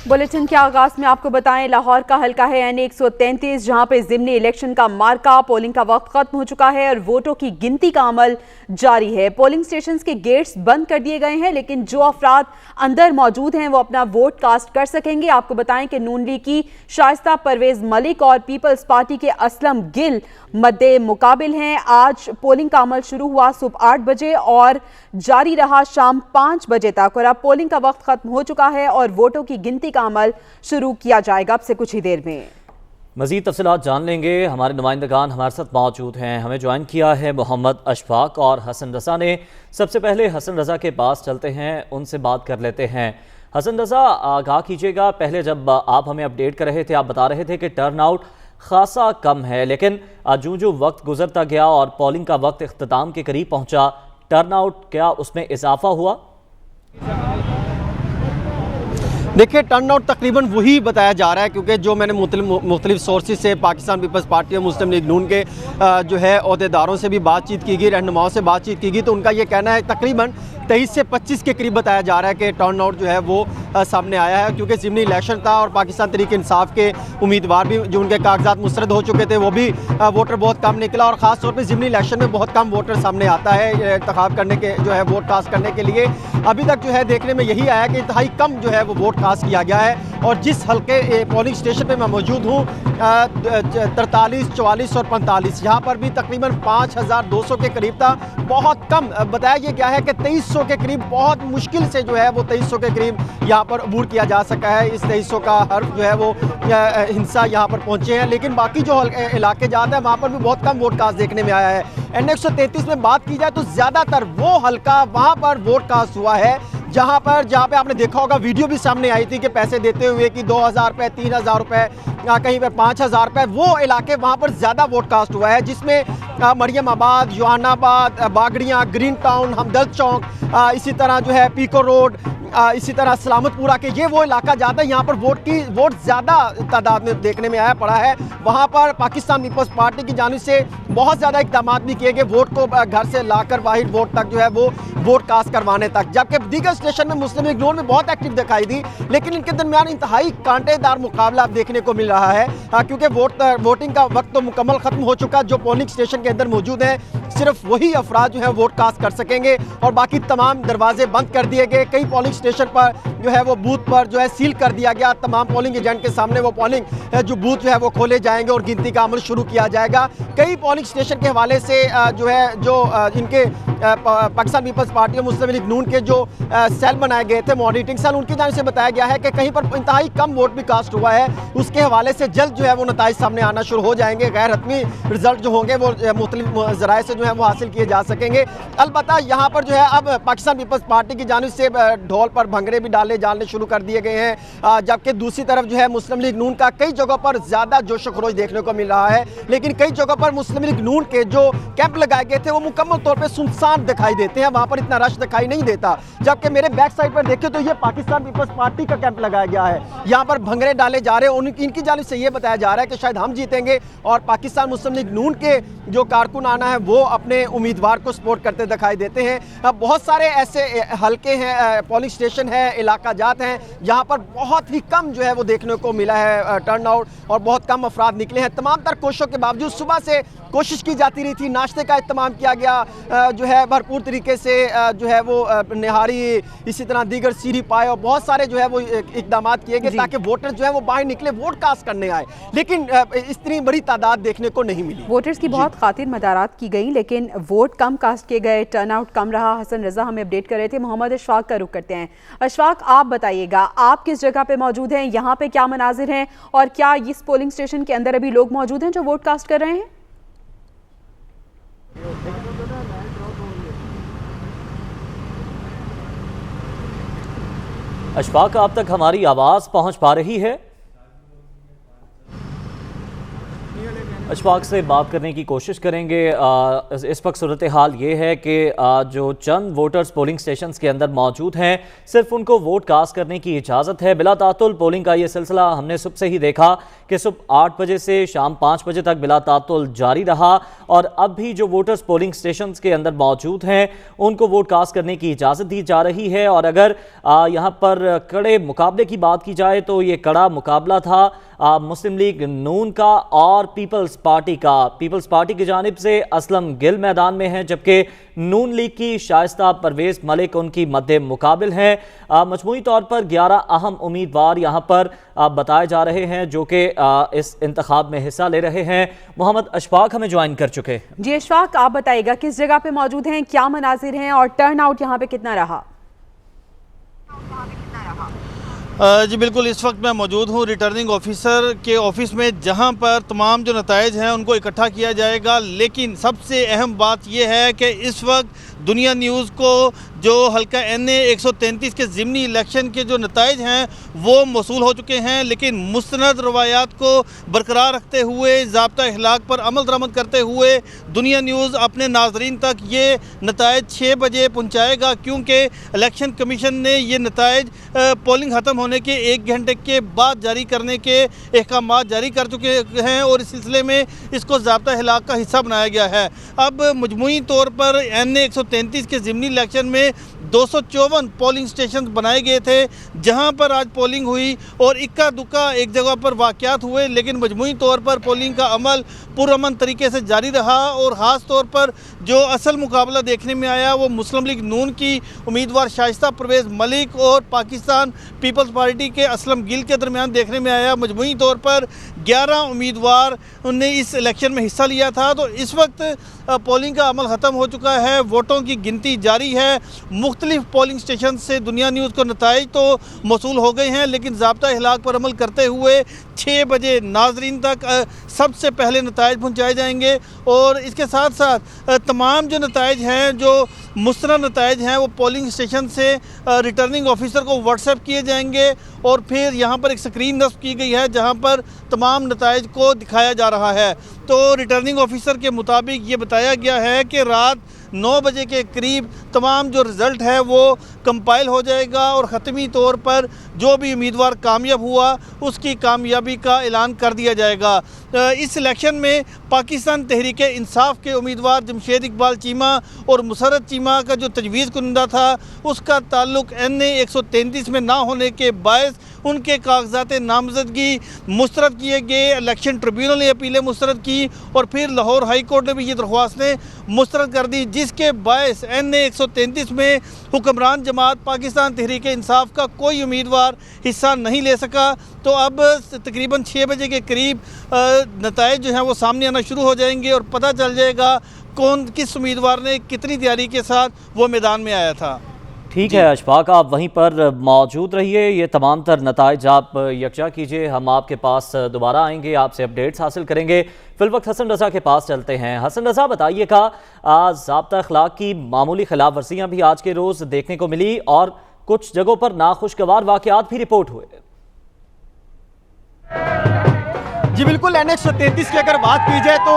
Bulletin के आगाज में आपको बताएं, लाहौर का हल्का है NA 133, जहां पे ज़िमनी इलेक्शन का मार्का। पोलिंग का वक्त खत्म हो चुका है और वोटों की गिनती का अमल जारी है। पोलिंग स्टेशंस के गेट्स बंद कर दिए गए हैं, लेकिन जो अफराद अंदर मौजूद हैं वो अपना वोट कास्ट कर सकेंगे। आपको बताएं कि नून लीग की शाइस्ता परवेज मलिक और पीपल्स पार्टी के असलम गिल मद्दे मुकाबिल हैं। आज पोलिंग का अमल शुरू हुआ सुबह 8 बजे और जारी रहा शाम 5 बजे तक, और अब पोलिंग का वक्त खत्म हो चुका है और वोटों की गिनती का अमल शुरू किया जाएगा अब से कुछ ही देर में। मज़ीद तफसीलात जान लेंगे, हमारे नुमाइंदगान हमारे साथ मौजूद हैं। हमें ज्वाइन किया है मोहम्मद अशफाक और हसन रज़ा ने। सबसे पहले हसन रज़ा के पास चलते हैं, उनसे बात कर लेते हैं। हसन रज़ा, आगाह कीजिएगा, पहले जब आप हमें अपडेट कर रहे थे आप बता रहे थे कि टर्न आउट खासा कम है, लेकिन जो जो वक्त गुजरता गया और पोलिंग का वक्त इख्तिताम के करीब पहुंचा, टर्न आउट क्या उसमें इजाफा हुआ? देखिए, टर्न आउट तकरीबन वही बताया जा रहा है, क्योंकि जो मैंने मुख्तलिफ सोर्सेज से पाकिस्तान पीपल्स पार्टी और मुस्लिम लीग नून के जो है अहदेदारों से भी बातचीत की गई, रहनुमाओं से बातचीत की गई, तो उनका ये कहना है तकरीबन 23 से 25 के करीब बताया जा रहा है कि टर्न आउट जो है वो सामने आया है, क्योंकि ज़िमनी इलेक्शन था और पाकिस्तान तहरीक इंसाफ के उम्मीदवार भी जो उनके कागजात मुस्तरद हो चुके थे वो भी वोटर बहुत कम निकला, और ख़ास तौर पे ज़िमनी इलेक्शन में बहुत कम वोटर सामने आता है इंतखाब करने के जो है वोट कास्ट करने के लिए। अभी तक जो है देखने में यही आया कि इंतहाई कम जो है वो वोट कास्ट किया गया है, और जिस हल्के पोलिंग स्टेशन पर मैं मौजूद हूँ 43, 44 और 45, यहाँ पर भी तकरीबन 5200 के करीब था। बहुत कम बताया गया है कि 2300 के करीब, बहुत मुश्किल से जो है वो 2300 के करीब यहाँ पर अबूर किया जा सका है। इस 2300 का हर्फ जो है वो हिंसा यहाँ पर पहुँचे हैं, लेकिन बाकी जो इलाके जाते हैं वहाँ पर भी बहुत कम वोट कास्ट देखने में आया है। NA 133 में बात की जाए तो ज़्यादातर वो हल्का वहाँ पर वोट कास्ट हुआ है जहाँ पे आपने देखा होगा, वीडियो भी सामने आई थी कि पैसे देते हुए कि 2000 रुपये, 3000 रुपये, कहीं पर 5000 रुपये, वो इलाके वहाँ पर ज़्यादा वोट कास्ट हुआ है, जिसमें मरियम आबाद, योहानाबाद, बागड़ियाँ, ग्रीन टाउन, हमदर्द चौक, इसी तरह जो है पीको रोड, इसी तरह सलामतपुरा के, ये वो इलाका ज़्यादा यहाँ पर वोट ज़्यादा तादाद में देखने में आया पड़ा है। वहाँ पर पाकिस्तान पीपल्स पार्टी की जानिब से बहुत ज़्यादा इक़दाम भी किए गए वोट को घर से लाकर वाहिद वोट तक जो है वो वोट कास्ट करवाने तक, जबकि दीगर स्टेशन में मुस्लिम लीग नून में बहुत एक्टिव दिखाई दी, लेकिन इनके दरमियान इंतहाई कांटेदार मुकाबला देखने को मिल रहा है, क्योंकि वोटिंग का वक्त तो मुकम्मल ख़त्म हो चुका। जो पोलिंग स्टेशन के अंदर मौजूद हैं सिर्फ वही अफराद जो है वोट कास्ट कर सकेंगे, और बाकी तमाम दरवाजे बंद कर दिए गए। कई पोलिंग स्टेशन पर जो है वो बूथ पर जो है सील कर दिया गया, तमाम पोलिंग एजेंट के सामने वो पोलिंग जो बूथ जो है वो खोले जाएंगे और गिनती का अमल शुरू किया जाएगा। कई पोलिंग स्टेशन के हवाले से जो है इनके पाकिस्तान पीपल्स पार्टी और मुस्लिम लीग नून के जो सेल बनाए गए थे, मॉनिटरिंग सेल, उनकी जानिब से बताया गया है कि कहीं पर इंतहाई कम वोट भी कास्ट हुआ है। उसके हवाले से जल्द जो है वो नताइज सामने आना शुरू हो जाएंगे। गैर हतमी रिजल्ट जो होंगे वो मुख्तलिफ ज़राए से जो है वो हासिल किए जा सकेंगे। अलबत्ता यहाँ पर जो है अब पाकिस्तान पीपल्स पार्टी की जानिब से ढोल पर भंगड़े भी डालने शुरू कर दिए गए हैं, जबकि दूसरी तरफ जो है मुस्लिम लीग नून का कई जगहों पर ज़्यादा जोश खरोश देखने को मिल रहा है, लेकिन कई जगहों पर मुस्लिम लीग नून के जो कैंप लगाए गए थे वो मुकम्मल तौर पर सुनसान दिखाई देते हैं, वहाँ पर इतना रश दिखाई नहीं देता। जबकि मेरे बैक साइड पर देखें तो ये पाकिस्तान पीपल्स पार्टी का कैंप लगाया गया है, यहाँ पर भंगड़े डाले जा रहे हैं। इनकी जानिब से ये बताया जा रहा है कि शायद हम जीतेंगे, और पाकिस्तान मुस्लिम लीग नून के जो कारकुन आना है वो अपने उम्मीदवार को सपोर्ट करते दिखाई देते हैं। अब बहुत सारे ऐसे हल्के हैं, पोलिंग स्टेशन है, इलाका जात हैं जहाँ पर बहुत ही कम जो है वो देखने को मिला है टर्न आउट, और बहुत कम अफराद निकले हैं। तमाम तर कोशिशों के बावजूद सुबह से कोशिश की जाती रही थी, नाश्ते का इत्तमाम किया गया जो है भरपूर तरीके से, जो है वो निहारी, इसी तरह दीगर सीरी पाए, और बहुत सारे जो है वो इकदाम किए गए ताकि वोटर जो है वो बाहर निकले, वोट कास्ट करने आए, लेकिन इतनी बड़ी तादाद देखने को नहीं मिली। वोटर्स की बहुत खातिर मदारात की गई, लेकिन वोट कम कास्ट किए गए, टर्न आउट कम रहा। हसन रज़ा हमें अपडेट कर रहे थे। मोहम्मद अशफाक का रुख करते हैं। अशफाक, आप बताइएगा, आप किस जगह पे मौजूद हैं, यहाँ पे क्या मनाजिर हैं, और क्या इस पोलिंग स्टेशन के अंदर अभी लोग मौजूद हैं जो वोट कास्ट कर रहे हैं? अशफाक, आप तक हमारी आवाज़ पहुंच पा रही है? अशफाक से बात करने की कोशिश करेंगे। इस वक्त सूरत हाल ये है कि जो चंद वोटर्स पोलिंग स्टेशंस के अंदर मौजूद हैं, सिर्फ उनको वोट कास्ट करने की इजाज़त है। बिला तातुल पोलिंग का ये सिलसिला हमने सुबह से ही देखा कि सुबह 8 बजे से शाम 5 बजे तक बिला तातुल जारी रहा और अब भी जो वोटर्स पोलिंग स्टेशंस के अंदर मौजूद हैं उनको वोट कास्ट करने की इजाज़त दी जा रही है। और अगर यहाँ पर कड़े मुकाबले की बात की जाए तो ये कड़ा मुकाबला था मुस्लिम लीग नून का और पीपल्स पार्टी का। पीपल्स पार्टी की जानिब से असलम गिल मैदान में हैं, जबकि नून लीग की शाइस्ता परवेज मलिक उनकी मद्दे मुकाबिल हैं। मजमूई तौर पर 11 अहम उम्मीदवार यहाँ पर बताए जा रहे हैं जो कि इस इंतखाब में हिस्सा ले रहे हैं। मोहम्मद अशफाक हमें ज्वाइन कर चुके हैं। जी अशफाक, आप बताइएगा किस जगह पे मौजूद हैं, क्या मनाजिर हैं और टर्न आउट यहाँ पे कितना रहा? जी बिल्कुल, इस वक्त मैं मौजूद हूँ रिटर्निंग ऑफिसर के ऑफिस में, जहाँ पर तमाम जो नताइज हैं उनको इकट्ठा किया जाएगा। लेकिन सबसे अहम बात यह है कि इस वक्त दुनिया न्यूज़ को जो हल्का NA 133 के ज़िमनी इलेक्शन के जो नताइज हैं वो मौसूल हो चुके हैं, लेकिन मुस्तनद रवायात को बरकरार रखते हुए, ज़ाब्ता अखलाक पर अमल दरामद करते हुए दुनिया न्यूज़ अपने नाजरीन तक ये नताइज 6 बजे पहुँचाएगा, क्योंकि इलेक्शन कमीशन ने ये नताइज पोलिंग ख़त्म होने के 1 घंटे के बाद जारी करने के अहकाम जारी कर चुके हैं और इस सिलसिले में इसको ज़ाब्ता अखलाक का हिस्सा बनाया गया है। अब मजमूई तौर पर NA 133 के ज़िमनी इलेक्शन में 254 पोलिंग स्टेशन बनाए गए थे, जहां पर आज पोलिंग हुई और इक्का दुक्का एक जगह पर वाक़यात हुए, लेकिन मजमूई तौर पर पोलिंग का अमल पुरअमन तरीके से जारी रहा। और ख़ास तौर पर जो असल मुकाबला देखने में आया वो मुस्लिम लीग नून की उम्मीदवार शाइस्ता परवेज मलिक और पाकिस्तान पीपल्स पार्टी के असलम गिल के दरमियान देखने में आया। मजमूई तौर पर 11 उम्मीदवार ने इस इलेक्शन में हिस्सा लिया था। तो इस वक्त पोलिंग का अमल ख़त्म हो चुका है, वोटों की गिनती जारी है। मुख्तलिफ पोलिंग स्टेशन से दुनिया न्यूज़ को नताइज तो मौसूल हो गए हैं, लेकिन ज़ाब्ता अखलाक पर अमल करते हुए 6 बजे नाजरीन तक सबसे पहले नताइज पहुँचाए जाएंगे। और इसके साथ साथ तमाम जो नताइज हैं, जो मुस्तनद नताइज हैं, वो पोलिंग स्टेशन से रिटर्निंग ऑफिसर को व्हाट्सएप किए जाएंगे और फिर यहाँ पर एक स्क्रीन नस्ब की गई है जहाँ पर तमाम नताइज को दिखाया जा रहा है। तो रिटर्निंग ऑफिसर के मुताबिक ये बताया गया है कि रात 9 बजे के करीब तमाम जो रिज़ल्ट है वो कंपाइल हो जाएगा और ख़त्मी तौर पर जो भी उम्मीदवार कामयाब हुआ उसकी कामयाबी का ऐलान कर दिया जाएगा। इस इलेक्शन में पाकिस्तान तहरीक इंसाफ के उम्मीदवार जमशेद इकबाल चीमा और मुसरत चीमा का जो तजवीज़ कुनदा था उसका ताल्लुक NA 133 में ना होने के बायस उनके कागजात नामजदगी मुस्तरद किए गए। इलेक्शन ट्रिब्यूनल ने अपीलें मुस्तरद की और फिर लाहौर हाई कोर्ट ने भी ये दरख्वास्तें मुस्तरद कर दी, जिसके बायस NA 133 में हुक्मरान जमात पाकिस्तान तहरीक इंसाफ का कोई उम्मीदवार हिस्सा नहीं ले सका। तो अब तकरीबन 6 बजे के करीब नताइज जो हैं वो सामने आना शुरू हो जाएंगे और पता चल जाएगा कौन किस उम्मीदवार ने कितनी तैयारी के साथ वो मैदान में आया था। ठीक है अशफाक, आप वहीं पर मौजूद रहिए, ये तमाम तर नताइज आप यकजा कीजिए, हम आपके पास दोबारा आएंगे, आपसे अपडेट्स हासिल करेंगे। फिलवक्त हसन रज़ा के पास चलते हैं। हसन रज़ा, बताइएगा ज़ाब्ता अखलाक की मामूली खिलाफ वर्जियाँ भी आज के रोज़ देखने को मिली और कुछ जगहों पर नाखुशगवार वाक़यात भी रिपोर्ट हुए। जी बिल्कुल, NA 133 की अगर बात की जाए तो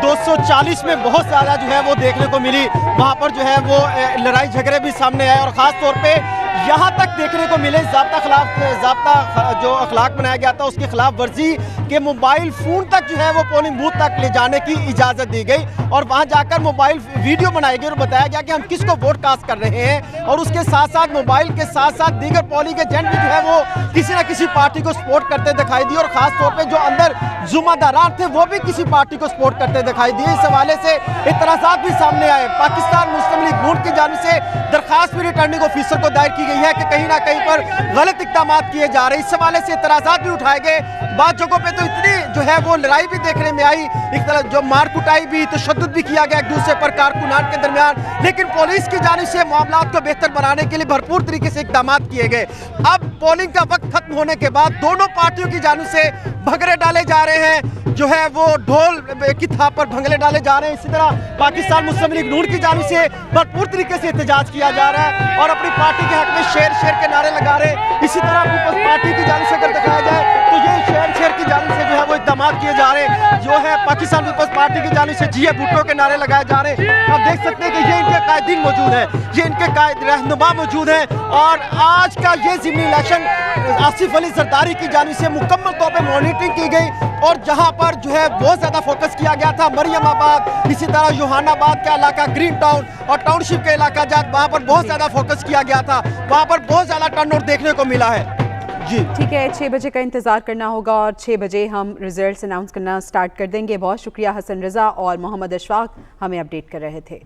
240 में बहुत ज़्यादा जो है वो देखने को मिली। वहाँ पर जो है वो लड़ाई झगड़े भी सामने आए और ख़ास तौर पे यहाँ तक देखने को मिले ज़ाब्ता जो अखलाक बनाया गया था उसके खिलाफ वर्जी के मोबाइल फ़ोन तक जो है वो पोलिंग बूथ तक ले जाने की इजाज़त दी गई और वहाँ जाकर मोबाइल वीडियो बनाई गई और बताया गया कि हम किसको वोट कास्ट कर रहे हैं। और उसके साथ साथ मोबाइल के साथ साथ दीगर पोलिंग एजेंट भी जो है वो किसी न किसी पार्टी को सपोर्ट करते दिखाई दिए और ख़ासतौर पर जो अंदर जुम्मेदारान थे वो भी किसी पार्टी को सपोर्ट करते दिखाई दिए। इस हवाले से इतराज़ात भी सामने आए। पाकिस्तान मुस्लिम लीग नून की जानिब से दरखास्त भी रिटर्निंग ऑफिसर को दायर की गई है कि कहीं ना कहीं पर गलत इक़दाम किए जा रहे हैं। इस हवाले से इतराज़ात भी उठाए गए। बाद जगहों पे तो इतनी जो है वो लड़ाई भी देखने में आई, एक तरह जो मार कुटाई भी, तशद्दुद भी किया गया एक दूसरे पर कारकुनान के दरमियान, लेकिन पुलिस की जानिब से मामलात को बेहतर बनाने के लिए भरपूर तरीके से इक़दाम किए गए। अब पोलिंग का वक्त खत्म होने के बाद दोनों पार्टियों की जानिब से भंगड़े डाले जा रहे हैं, जो है वो ढोल की थाप पर भंगड़े डाले जा रहे हैं। इसी तरह पाकिस्तान मुस्लिम लीग नून की जानिब से भरपूर तरीके से एहतजाज किया जा रहा है और अपनी पार्टी के हक में शेर शेर के नारे लगा रहे हैं। इसी तरह पीपल्स पार्टी की जानिब से अगर दिखाया जाए तो ये शेर शेर की जानिब से जो है वो इक़दाम किए जा रहे हैं। जो है पाकिस्तान पीपल्स पार्टी की जानिब से जिए भुट्टो के नारे लगाए जा रहे हैं। आप देख सकते हैं कि ये इनके कायदीन मौजूद हैं, ये इनके रहनुमा मौजूद हैं और आज का ये ज़िमनी इलेक्शन आसिफ अली जरदारी की जानिब से मुकम्मल तौर पर मॉनिटरिंग की गई और जहां पर जो है बहुत ज़्यादा फोकस किया गया था मरियमाबाद, इसी तरह जोहानाबाद का इलाका, ग्रीन टाउन और टाउनशिप के इलाका जहाँ वहाँ पर बहुत ज़्यादा फोकस किया गया था, वहाँ पर बहुत ज़्यादा टर्नआउट देखने को मिला है। जी ठीक है, 6 बजे का इंतज़ार करना होगा और 6 बजे हम रिजल्ट्स अनाउंस करना स्टार्ट कर देंगे। बहुत शुक्रिया हसन रज़ा और मोहम्मद अशफाक हमें अपडेट कर रहे थे।